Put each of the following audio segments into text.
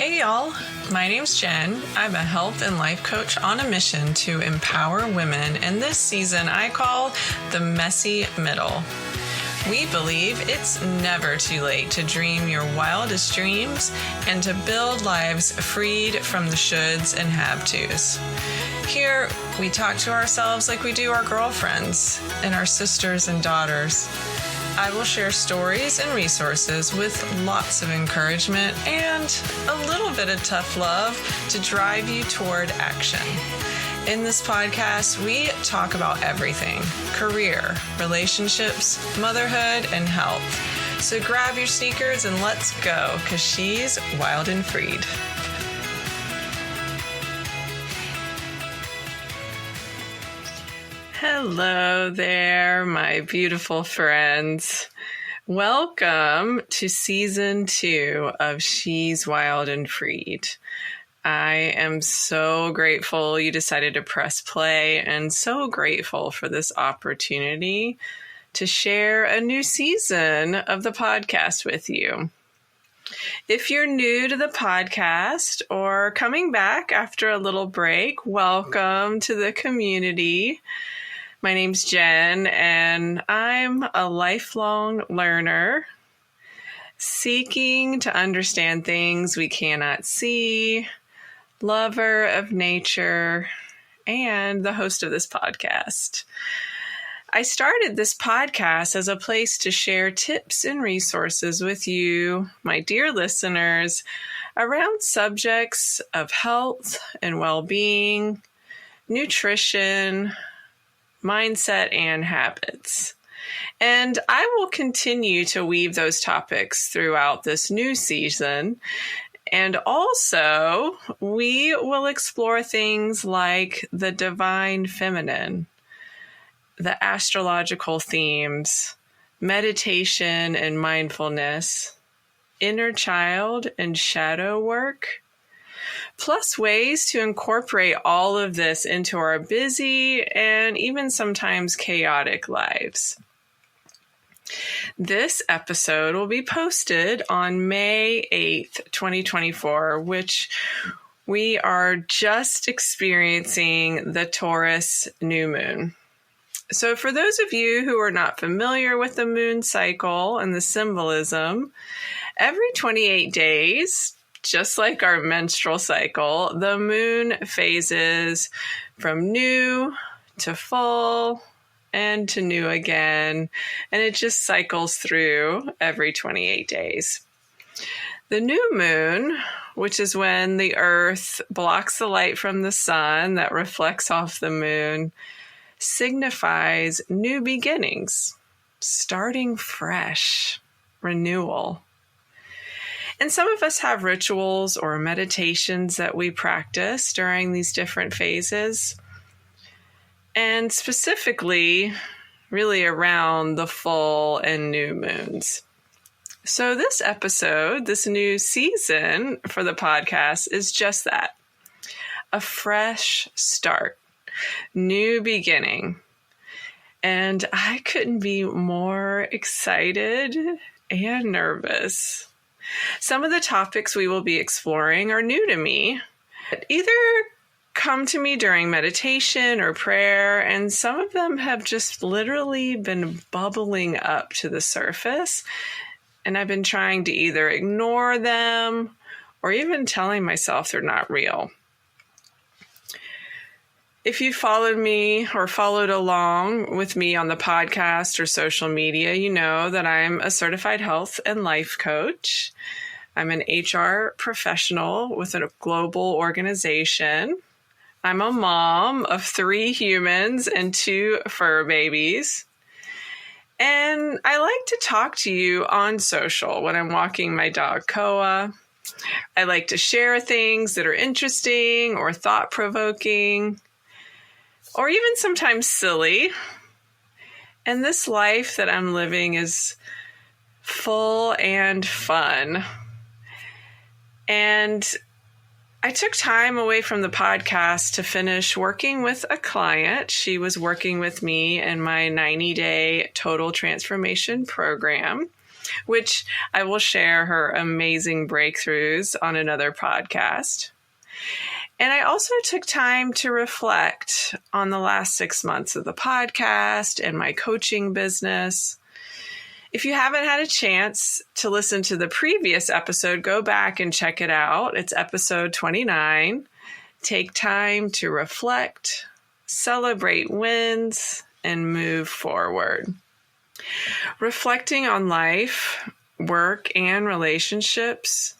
Hey y'all, my name's Jen. I'm a health and life coach on a mission to empower women, and this season I call the messy middle. We believe it's never too late to dream your wildest dreams and to build lives freed from the shoulds and have-tos. Here, we talk to ourselves like we do our girlfriends and our sisters and daughters. I will share stories and resources with lots of encouragement and a little bit of tough love to drive you toward action. In this podcast, we talk about everything: career, relationships, motherhood, and health. So grab your sneakers and let's go, because she's wild and freed. Hello there, my beautiful friends. Welcome to season 2 of She's Wild and Freed. I am so grateful you decided to press play and so grateful for this opportunity to share a new season of the podcast with you. If you're new to the podcast or coming back after a little break, welcome to the community. My name's Jen, and I'm a lifelong learner seeking to understand things we cannot see, lover of nature, and the host of this podcast. I started this podcast as a place to share tips and resources with you, my dear listeners, around subjects of health and well-being, nutrition, mindset, and habits. And I will continue to weave those topics throughout this new season. And also, we will explore things like the divine feminine, the astrological themes, meditation and mindfulness, inner child and shadow work, plus ways to incorporate all of this into our busy and even sometimes chaotic lives. This episode will be posted on May 8th, 2024, which we are just experiencing the Taurus new moon. So for those of you who are not familiar with the moon cycle and the symbolism, every 28 days, just like our menstrual cycle, the moon phases from new to full and to new again, and it just cycles through every 28 days. The new moon, which is when the earth blocks the light from the sun that reflects off the moon, signifies new beginnings, starting fresh, renewal. And some of us have rituals or meditations that we practice during these different phases, and specifically really around the full and new moons. So this episode, this new season for the podcast, is just that: a fresh start, new beginning. And I couldn't be more excited and nervous. Some of the topics we will be exploring are new to me. Either come to me during meditation or prayer, and some of them have just literally been bubbling up to the surface, and I've been trying to either ignore them or even telling myself they're not real. If you followed me or followed along with me on the podcast or social media, you know that I'm a certified health and life coach. I'm an HR professional with a global organization. I'm a mom of 3 humans and 2 fur babies. And I like to talk to you on social when I'm walking my dog, Koa. I like to share things that are interesting or thought-provoking, or even sometimes silly. And this life that I'm living is full and fun. And I took time away from the podcast to finish working with a client. She was working with me in my 90-day total transformation program. which I will share her amazing breakthroughs on another podcast. And I also took time to reflect on the last 6 months of the podcast and my coaching business. If you haven't had a chance to listen to the previous episode, go back and check it out. It's episode 29. Take time to reflect, celebrate wins, and move forward. Reflecting on life, work, and relationships,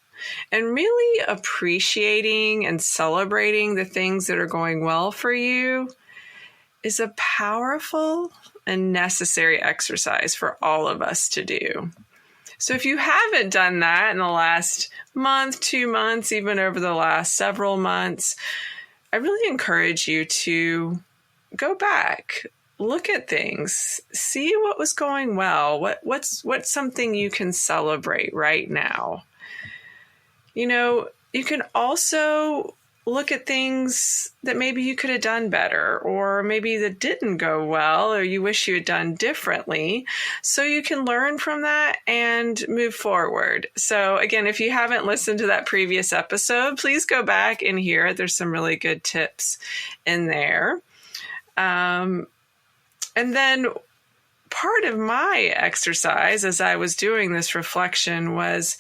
and really appreciating and celebrating the things that are going well for you is a powerful and necessary exercise for all of us to do. So if you haven't done that in the last month, 2 months, even over the last several months, I really encourage you to go back, look at things, see what was going well, what's something you can celebrate right now. You know, you can also look at things that maybe you could have done better, or maybe that didn't go well, or you wish you had done differently, so you can learn from that and move forward. So again, if you haven't listened to that previous episode, please go back and hear it. There's some really good tips in there. And then part of my exercise as I was doing this reflection was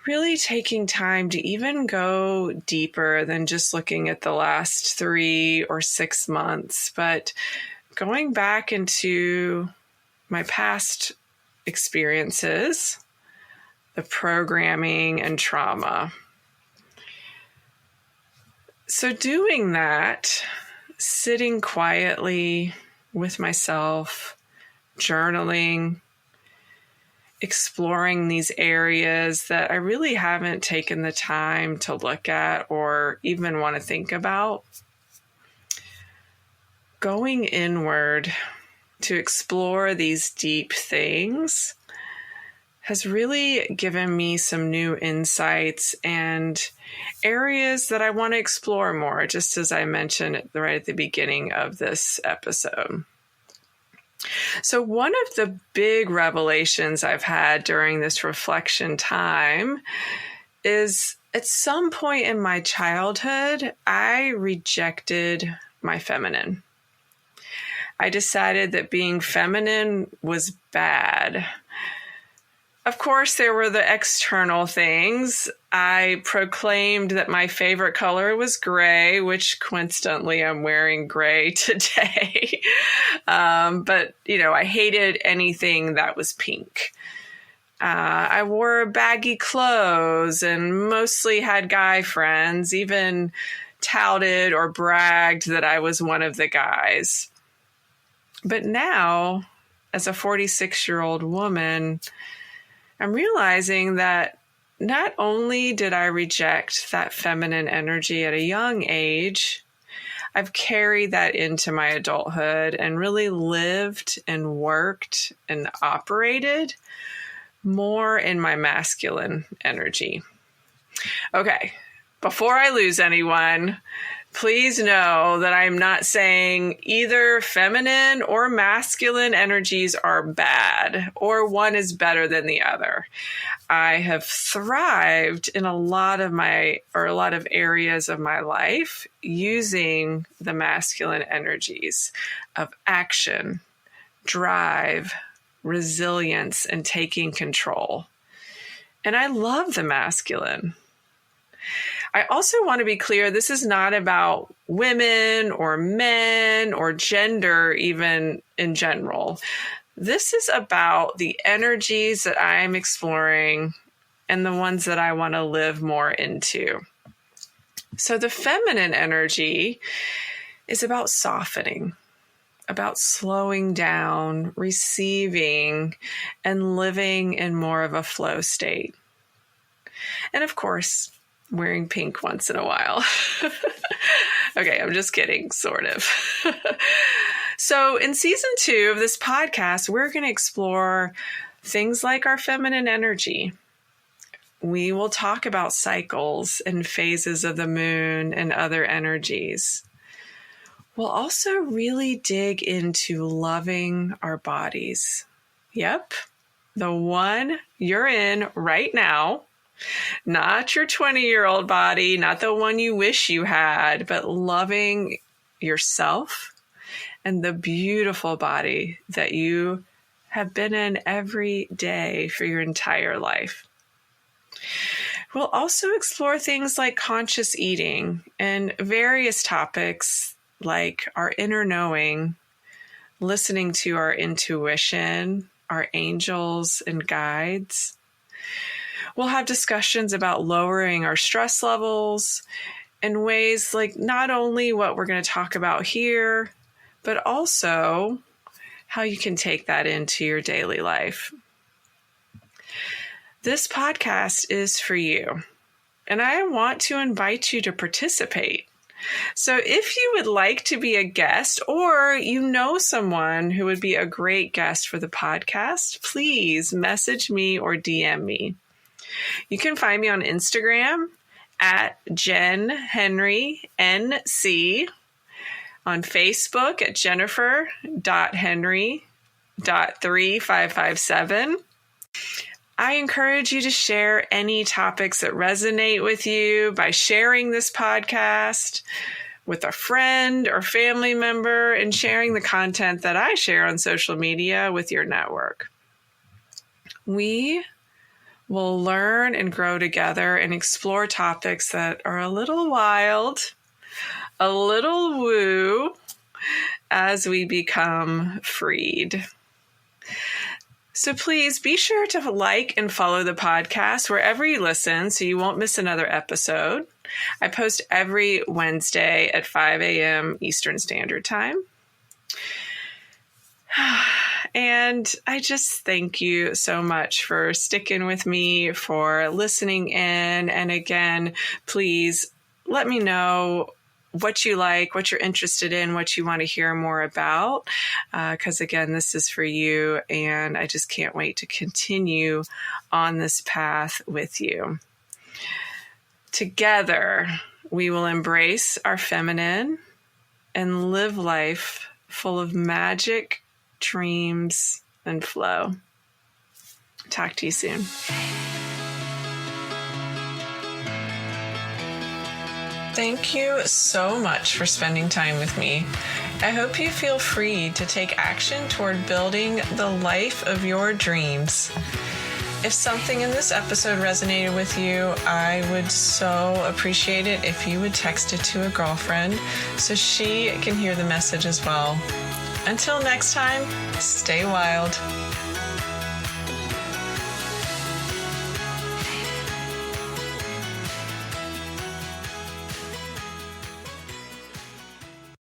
really taking time to even go deeper than just looking at the last 3 or 6 months, but going back into my past experiences, the programming and trauma. So doing that, sitting quietly with myself, journaling, exploring these areas that I really haven't taken the time to look at or even want to think about. Going inward to explore these deep things has really given me some new insights and areas that I want to explore more, just as I mentioned right at the beginning of this episode. So one of the big revelations I've had during this reflection time is at some point in my childhood, I rejected my feminine. I decided that being feminine was bad. Of course, there were the external things. I proclaimed that my favorite color was gray, which coincidentally I'm wearing gray today. But, I hated anything that was pink. I wore baggy clothes and mostly had guy friends, even touted or bragged that I was one of the guys. But now, as a 46-year-old woman, I'm realizing that not only did I reject that feminine energy at a young age, I've carried that into my adulthood and really lived and worked and operated more in my masculine energy. Okay, before I lose anyone, please know that I'm not saying either feminine or masculine energies are bad or one is better than the other. I have thrived in a lot of areas of my life using the masculine energies of action, drive, resilience, and taking control. And I love the masculine. I also want to be clear, this is not about women or men or gender, even in general. This is about the energies that I'm exploring and the ones that I want to live more into. So the feminine energy is about softening, about slowing down, receiving, and living in more of a flow state. And of course, wearing pink once in a while. Okay, I'm just kidding, sort of. So in season 2 of this podcast, we're going to explore things like our feminine energy. We will talk about cycles and phases of the moon and other energies. We'll also really dig into loving our bodies. Yep, the one you're in right now, not your 20-year-old body, not the one you wish you had, but loving yourself and the beautiful body that you have been in every day for your entire life. We'll also explore things like conscious eating and various topics like our inner knowing, listening to our intuition, our angels and guides. We'll have discussions about lowering our stress levels in ways like not only what we're going to talk about here, but also how you can take that into your daily life. This podcast is for you, and I want to invite you to participate. So if you would like to be a guest, or you know someone who would be a great guest for the podcast, please message me or DM me. You can find me on Instagram at Jen Henry NC, on Facebook at Jennifer.Henry.3557. I encourage you to share any topics that resonate with you by sharing this podcast with a friend or family member and sharing the content that I share on social media with your network. We will learn and grow together and explore topics that are a little wild, a little woo, as we become freed. So please be sure to like and follow the podcast wherever you listen so you won't miss another episode. I post every Wednesday at 5 a.m. Eastern Standard Time. And I just thank you so much for sticking with me, for listening in. And again, please let me know what you like, what you're interested in, what you want to hear more about. Because again, this is for you. And I just can't wait to continue on this path with you. Together, we will embrace our feminine and live life full of magic, dreams, and flow. Talk to you soon. Thank you so much for spending time with me. I hope you feel free to take action toward building the life of your dreams. If something in this episode resonated with you, I would so appreciate it if you would text it to a girlfriend so she can hear the message as well. Until next time, stay wild.